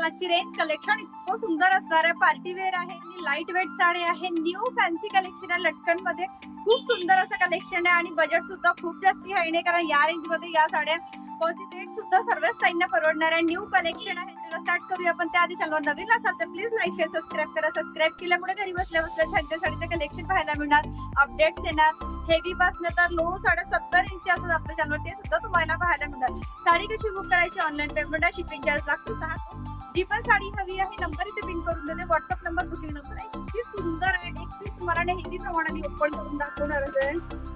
आजची range collection इतकं सुंदर असणार आहे. पार्टी वेअर आहे आणि लाईट वेट साडी आहे. न्यू फॅन्सी कलेक्शन आहे. लटकन मध्ये खूप सुंदर असं कलेक्शन आहे आणि बजेट सुद्धा खूप जास्ती हाय नाही, कारण या रेंज मध्ये या साड्या रेट सुद्धा सर्वच ताईंना परवडणार आहे. न्यू कलेक्शन आहे. त्याला स्टार्ट करूया. पण त्याआधी चॅनल नवीन असाल तर प्लीज लाईक शेअर सबस्क्राईब करा. सबस्क्राईब केल्यामुळे घरी बसल्या बसल्या छान साडीचं कलेक्शन पाहायला मिळणार, अपडेट्स येणार. हेवी पासून तर लो 70.5 इंच असतात आपल्या चॅनलवर, ते सुद्धा तुम्हाला पाहायला मिळणार. साडी कशी बुक करायची? ऑनलाईन पेमेंट आहे, शिपिंग चार्ज लागतो 6. जी पण साडी हवी आहे नंबर इथे पिन करून देते. व्हॉट्सअप नंबर, बुकिंग नंबर आहे. किती सुंदर आहे. एक पीस तुम्हाला नेहमी प्रमाणे ओपन करून दाखवणार आहे.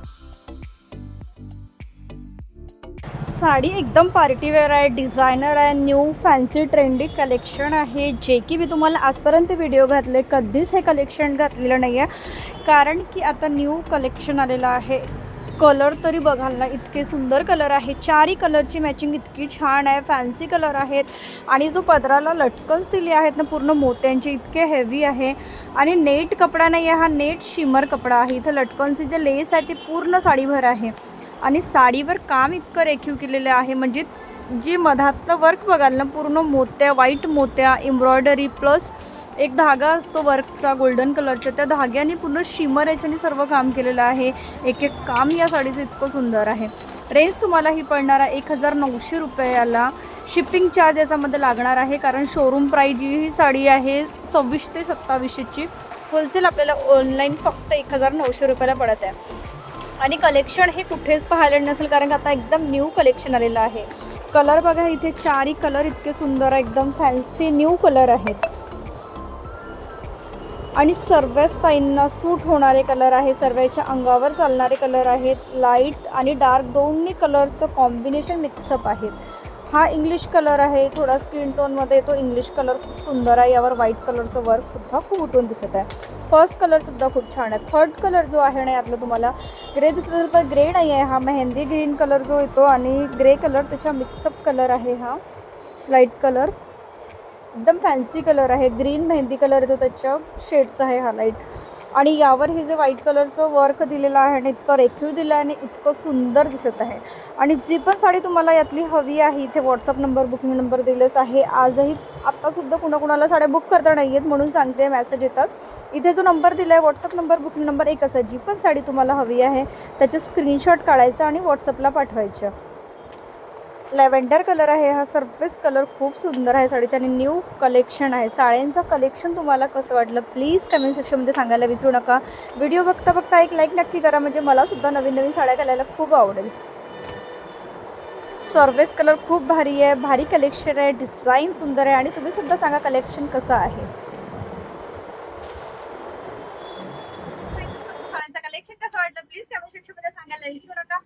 साडी एकदम पार्टी वेअर आहे, डिझायनर आहे, न्यू फॅन्सी ट्रेंडी कलेक्शन आहे, जे की मी तुम्हाला आजपर्यंत व्हिडिओ घातले कधीच हे कलेक्शन घातलेलं नाही आहे, कारण की आता न्यू कलेक्शन आलेलं आहे. कलर तरी बघाल ना, इतके सुंदर कलर आहे. चारही कलरची मॅचिंग इतकी छान आहे. फॅन्सी कलर आहेत आणि जो पदराला लटकन्स दिले आहेत ना पूर्ण मोत्यांचे, इतके हेवी आहे. आणि नेट कपडा नाही आहे, हा नेट शिमर कपडा आहे. इथं लटकन्सची जे लेस आहे ती पूर्ण साडीभर आहे आणि साडीवर काम इतकं रेखीव केलेलं आहे. म्हणजे जी मधातलं वर्क बघाल ना, पूर्ण मोत्या, व्हाईट मोत्या, एम्ब्रॉयडरी प्लस एक धागा असतो वर्कचा गोल्डन कलरचा, त्या धाग्याने पूर्ण शिमर याच्याने सर्व काम केलेलं आहे. एक एक काम या साडीचं इतकं सुंदर आहे. रेंज तुम्हाला ही पडणार आहे 1900 रुपयाला. शिपिंग चार्ज याच्यामध्ये लागणार आहे, कारण शोरूम प्राईज ही साडी आहे 26 ते 2700ची. होलसेल आपल्याला ऑनलाईन फक्त 1900 रुपयाला पडत आहे. आणि कलेक्शन हे कुठेच पाहायला नसेल, कारण आता एकदम न्यू कलेक्शन आलेलं आहे. कलर बघा, इथे चारही कलर इतके सुंदर आहे, एकदम फॅन्सी न्यू कलर आहेत आणि सर्वच ताईंना सूट होणारे कलर आहे. सर्वांच्या अंगावर चालणारे कलर आहेत. लाईट आणि डार्क दोन्ही कलरचं कॉम्बिनेशन मिक्सअप आहेत. हा इंग्लिश कलर आहे, थोडा स्किन टोनमध्ये तो इंग्लिश कलर खूप सुंदर आहे. यावर व्हाईट कलरचं वर्कसुद्धा खूप उठून दिसत आहे. फर्स्ट कलरसुद्धा खूप छान आहे. थर्ड कलर जो आहे ना, यातलं तुम्हाला ग्रे दिसत असेल, पण ग्रे नाही आहे, हा मेहंदी ग्रीन कलर जो येतो आणि ग्रे कलर त्याचा मिक्सअप कलर आहे. हा लाईट कलर एकदम फॅन्सी कलर आहे. ग्रीन मेहंदी कलर येतो, त्याच्या शेड्स आहे हा लाईट. आणि यावर हे जे व्हाईट कलरचं वर्क दिलेलं आहे आणि इतकं रेखीव दिलं आहे आणि इतकं सुंदर दिसत आहे. आणि जी पण साडी तुम्हाला यातली हवी आहे, इथे व्हॉट्सअप नंबर, बुकिंग नंबर दिलेच आहे. आजही आत्तासुद्धा कुणाकुणाला साड्या बुक करता नाही आहेत म्हणून सांगते, मेसेज येतात. इथे जो नंबर दिला आहे व्हॉट्सअप नंबर, बुकिंग नंबर एकच आहे. जी पण साडी तुम्हाला हवी आहे त्याचे स्क्रीनशॉट काढायचा आणि व्हॉट्सअपला पाठवायचं. लॅव्हेंडर कलर आहे हा. सर्वच कलर खूप सुंदर आहे साडीचे आणि न्यू कलेक्शन आहे. साड्यांचं कलेक्शन तुम्हाला कसं वाटलं प्लीज कमेंट सेक्शनमध्ये सांगायला विसरू नका. व्हिडिओ बघता बघता एक लाईक नक्की करा, म्हणजे मलासुद्धा नवीन नवीन साड्या घालायला खूप आवडेल. सर्वच कलर खूप भारी आहे, भारी कलेक्शन आहे, डिझाईन सुंदर आहे. आणि तुम्हीसुद्धा सांगा कलेक्शन कसं आहे. साड्यांचं कलेक्शन कसं वाटलं प्लीज कमेंट सेक्शनमध्ये सांगायला विसरू नका.